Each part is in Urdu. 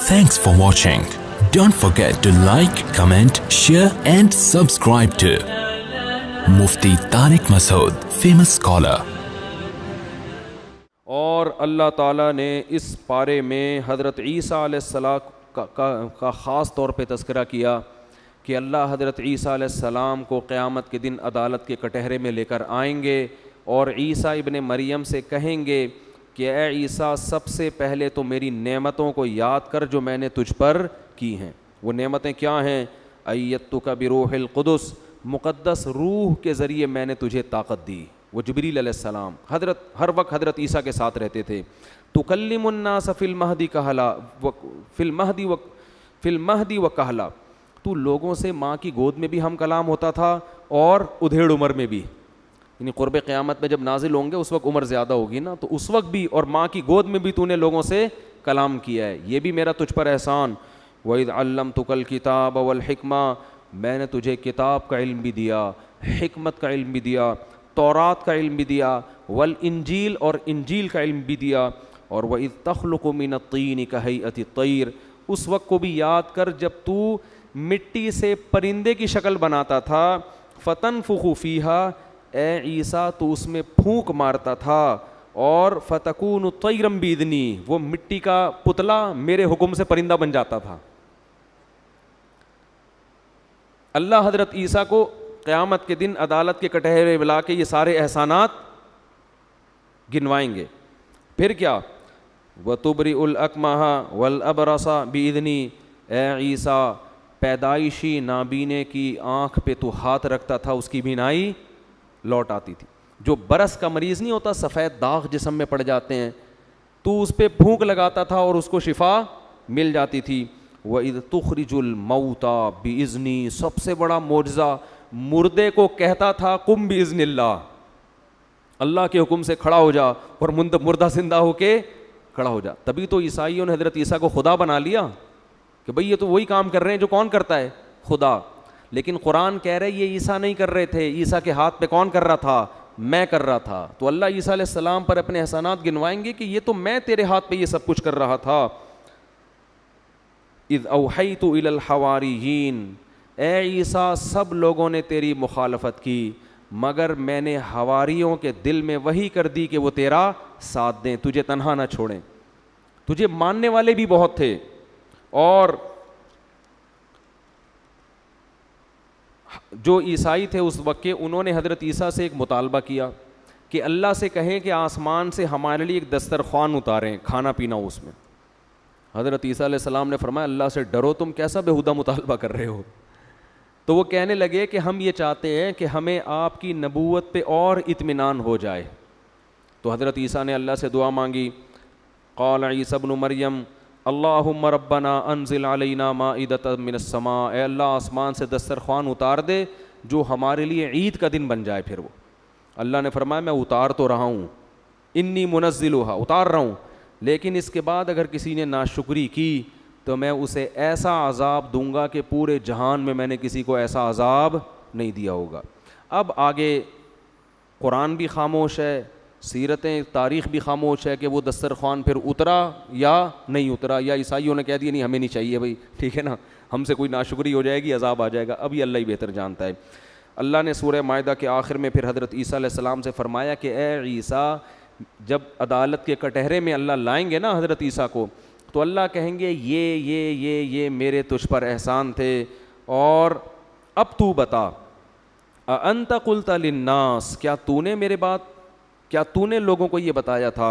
Thanks for watching. Don't forget to like, comment, share and subscribe to Mufti Tariq Masood, famous scholar. اور اللہ تعالیٰ نے اس پارے میں حضرت عیسیٰ علیہ السلام کا خاص طور پہ تذکرہ کیا کہ اللہ حضرت عیسیٰ علیہ السلام کو قیامت کے دن عدالت کے کٹہرے میں لے کر آئیں گے اور عیسیٰ ابن مریم سے کہیں گے کہ اے عیسیٰ سب سے پہلے تو میری نعمتوں کو یاد کر جو میں نے تجھ پر کی ہیں. وہ نعمتیں کیا ہیں؟ ایتک بروح القدس، مقدس روح کے ذریعے میں نے تجھے طاقت دی. وہ جبریل علیہ السلام ہر وقت حضرت عیسیٰ کے ساتھ رہتے تھے. تکلم الناس فی المہدی کہلا فی المہدی و کہلا، تو لوگوں سے ماں کی گود میں بھی ہم کلام ہوتا تھا اور ادھیڑ عمر میں بھی، یعنی قرب قیامت میں جب نازل ہوں گے اس وقت عمر زیادہ ہوگی نا، تو اس وقت بھی، اور ماں کی گود میں بھی تو نے لوگوں سے کلام کیا ہے. یہ بھی میرا تجھ پر احسان. وَإِذْ عَلَّمْتُكَ الْكِتَابَ وَالْحِكْمَةَ، میں نے تجھے کتاب کا علم بھی دیا، حکمت کا علم بھی دیا، تورات کا علم بھی دیا، والانجیل اور انجیل کا علم بھی دیا. اور وَإِذْ تَخْلُقُ مِنَ الطِّينِ كَهَيْئَةِ الطَّيْرِ، اس وقت کو بھی یاد کر جب تو مٹی سے پرندے کی شکل بناتا تھا. فَتَنْفُخُ فِيهَا، اے عیسیٰ تو اس میں پھونک مارتا تھا، اور فَتَكُونُ طَيْرًا بِإِذْنِي، وہ مٹی کا پتلا میرے حکم سے پرندہ بن جاتا تھا. اللہ حضرت عیسیٰ کو قیامت کے دن عدالت کے کٹہرے بلا کے یہ سارے احسانات گنوائیں گے. پھر کیا؟ وَتُبْرِئُ الْأَكْمَحَ وَالْأَبْرَصَ بِإِذْنِي، اے عیسیٰ پیدائشی نابینے کی آنکھ پہ تو ہاتھ رکھتا تھا، اس کی بینائی لوٹ آتی تھی. جو برس کا مریض نہیں ہوتا، سفید داغ جسم میں پڑ جاتے ہیں، تو اس پہ پھونک لگاتا تھا اور اس کو شفا مل جاتی تھی. وَإِذْ تُخْرِجُ الْمَوْتَى بِإِذْنِي، سب سے بڑا معجزہ، مردے کو کہتا تھا قم بِإِذْنِ اللَّهِ، اللہ کے حکم سے کھڑا ہو جا، اور مردہ زندہ ہو کے کھڑا ہو جا. تبھی تو عیسائیوں نے حضرت عیسیٰ کو خدا بنا لیا کہ بھئی یہ تو وہی کام کر رہے ہیں جو کون کرتا ہے؟ خدا. لیکن قرآن کہہ رہے یہ عیسیٰ نہیں کر رہے تھے، عیسیٰ کے ہاتھ پہ کون کر رہا تھا؟ میں کر رہا تھا. تو اللہ عیسیٰ علیہ السلام پر اپنے احسانات گنوائیں گے کہ یہ تو میں تیرے ہاتھ پہ یہ سب کچھ کر رہا تھا. اذ اوحیت الی الحواریین، اے عیسیٰ سب لوگوں نے تیری مخالفت کی مگر میں نے حواریوں کے دل میں وحی کر دی کہ وہ تیرا ساتھ دیں، تجھے تنہا نہ چھوڑیں. تجھے ماننے والے بھی بہت تھے، اور جو عیسائی تھے اس وقت کے، انہوں نے حضرت عیسیٰ سے ایک مطالبہ کیا کہ اللہ سے کہیں کہ آسمان سے ہمارے لیے ایک دسترخوان اتاریں، کھانا پینا ہو اس میں. حضرت عیسیٰ علیہ السلام نے فرمایا اللہ سے ڈرو، تم کیسا بےہودہ مطالبہ کر رہے ہو. تو وہ کہنے لگے کہ ہم یہ چاہتے ہیں کہ ہمیں آپ کی نبوت پہ اور اطمینان ہو جائے. تو حضرت عیسیٰ نے اللہ سے دعا مانگی. قال عیسیٰ ابن مریم اللہم ربنا انزل علینا مائدۃ من السماء، اے اللہ آسمان سے دسترخوان اتار دے جو ہمارے لیے عید کا دن بن جائے. پھر وہ اللہ نے فرمایا میں اتار تو رہا ہوں، انی منزلھا، اتار رہا ہوں، لیکن اس کے بعد اگر کسی نے ناشکری کی تو میں اسے ایسا عذاب دوں گا کہ پورے جہان میں نے کسی کو ایسا عذاب نہیں دیا ہوگا. اب آگے قرآن بھی خاموش ہے، سیرتیں تاریخ بھی خاموش ہے کہ وہ دسترخوان پھر اترا یا نہیں اترا، یا عیسائیوں نے کہہ دیا نہیں ہمیں نہیں چاہیے بھائی، ٹھیک ہے نا، ہم سے کوئی ناشکری ہو جائے گی عذاب آ جائے گا. اب یہ اللہ ہی بہتر جانتا ہے. اللہ نے سورہ مائدہ کے آخر میں پھر حضرت عیسیٰ علیہ السلام سے فرمایا کہ اے عیسیٰ جب عدالت کے کٹہرے میں اللہ لائیں گے نا حضرت عیسیٰ کو، تو اللہ کہیں گے یہ میرے تجھ پر احسان تھے، اور اب تو بتا اَأَنْتَ قُلْتَ لِلنَّاسِ، کیا تو نے لوگوں کو یہ بتایا تھا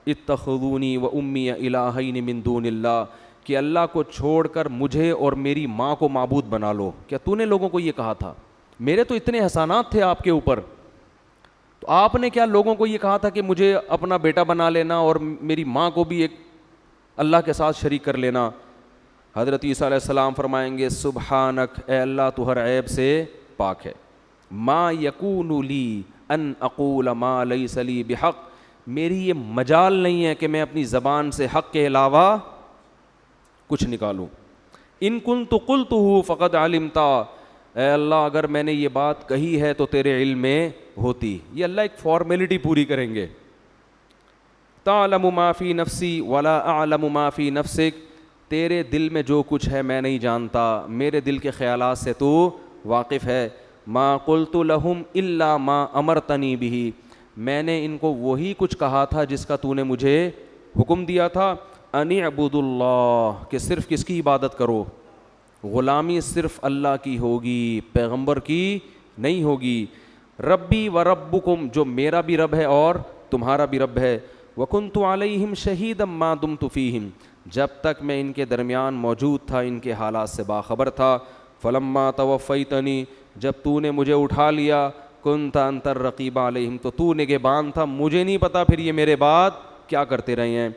اتخذونی و امی الہین من دون اللہ، کہ اللہ کو چھوڑ کر مجھے اور میری ماں کو معبود بنا لو؟ کیا تو نے لوگوں کو یہ کہا تھا؟ میرے تو اتنے احسانات تھے آپ کے اوپر، تو آپ نے کیا لوگوں کو یہ کہا تھا کہ مجھے اپنا بیٹا بنا لینا اور میری ماں کو بھی ایک اللہ کے ساتھ شریک کر لینا؟ حضرت عیسیٰ علیہ السلام فرمائیں گے سبحانک، اے اللہ تو ہر عیب سے پاک ہے. ما یکون لی ان اقول ما لیس لی بحق، میری یہ مجال نہیں ہے کہ میں اپنی زبان سے حق کے علاوہ کچھ نکالوں. ان کنت قلتہ فقد علمتا، اے اللہ اگر میں نے یہ بات کہی ہے تو تیرے علم میں ہوتی. یہ اللہ ایک فارمیلٹی پوری کریں گے. تعلم ما فی نفسی ولا اعلم ما فی نفسک، تیرے دل میں جو کچھ ہے میں نہیں جانتا, میرے دل کے خیالات سے تو واقف ہے. ما قلت لہم الا ما امرتنی بہ, میں نے ان کو وہی کچھ کہا تھا جس کا تو نے مجھے حکم دیا تھا. ان اعبدوا اللہ, کہ صرف کس کی عبادت کرو, غلامی صرف اللہ کی ہوگی, پیغمبر کی نہیں ہوگی. ربی و ربکم, جو میرا بھی رب ہے اور تمہارا بھی رب ہے. وکنت علیہم شہیدا ما دمت فیہم, جب تک میں ان کے درمیان موجود تھا ان کے حالات سے باخبر تھا. فلما توفیتنی, جب تو نے مجھے اٹھا لیا, کنت انت الرقیب علیہم, تو تو نگہبان تھا, مجھے نہیں پتا پھر یہ میرے بعد کیا کرتے رہے ہیں.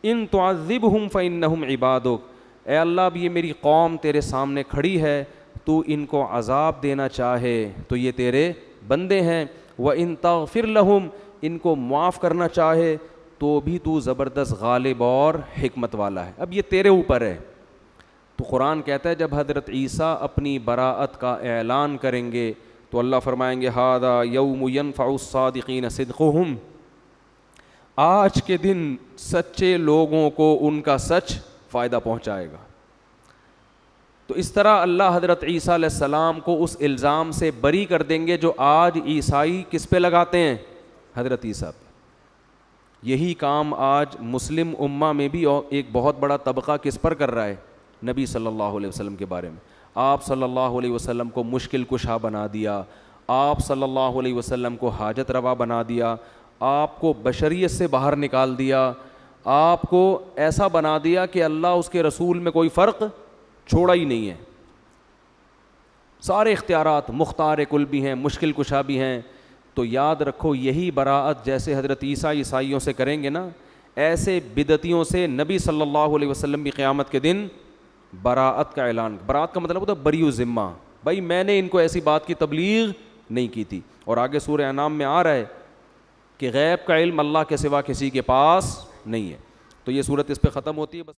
ان تعذبہم فانہم عبادک, اے اللہ اب یہ میری قوم تیرے سامنے کھڑی ہے, تو ان کو عذاب دینا چاہے تو یہ تیرے بندے ہیں. وَإِن تَغْفِرْ لَهُمْ, ان کو معاف کرنا چاہے تو بھی تو زبردست غالب اور حکمت والا ہے. اب یہ تیرے اوپر ہے. تو قرآن کہتا ہے جب حضرت عیسیٰ اپنی براءت کا اعلان کریں گے تو اللہ فرمائیں گے ھذا یوم ینفع الصادقین صدقہم, آج کے دن سچے لوگوں کو ان کا سچ فائدہ پہنچائے گا. تو اس طرح اللہ حضرت عیسیٰ علیہ السلام کو اس الزام سے بری کر دیں گے جو آج عیسائی کس پہ لگاتے ہیں, حضرت عیسیٰ پہ. یہی کام آج مسلم امہ میں بھی ایک بہت بڑا طبقہ کس پر کر رہا ہے, نبی صلی اللہ علیہ وسلم کے بارے میں. آپ صلی اللہ علیہ وسلم کو مشکل کشا بنا دیا, آپ صلی اللہ علیہ وسلم کو حاجت روا بنا دیا, آپ کو بشریت سے باہر نکال دیا, آپ کو ایسا بنا دیا کہ اللہ اس کے رسول میں کوئی فرق چھوڑا ہی نہیں ہے. سارے اختیارات مختار کل بھی ہیں, مشکل کشا بھی ہیں. تو یاد رکھو یہی براءت جیسے حضرت عیسیٰ عیسائیوں سے کریں گے نا, ایسے بدعتیوں سے نبی صلی اللہ علیہ وسلم بھی قیامت کے دن براءت کا اعلان. براءت کا مطلب ہوتا ہے بری و ذمہ, بھائی میں نے ان کو ایسی بات کی تبلیغ نہیں کی تھی. اور آگے سورہ انعام میں آ رہا ہے کہ غیب کا علم اللہ کے سوا کسی کے پاس نہیں ہے. تو یہ صورت اس پہ ختم ہوتی ہے. بس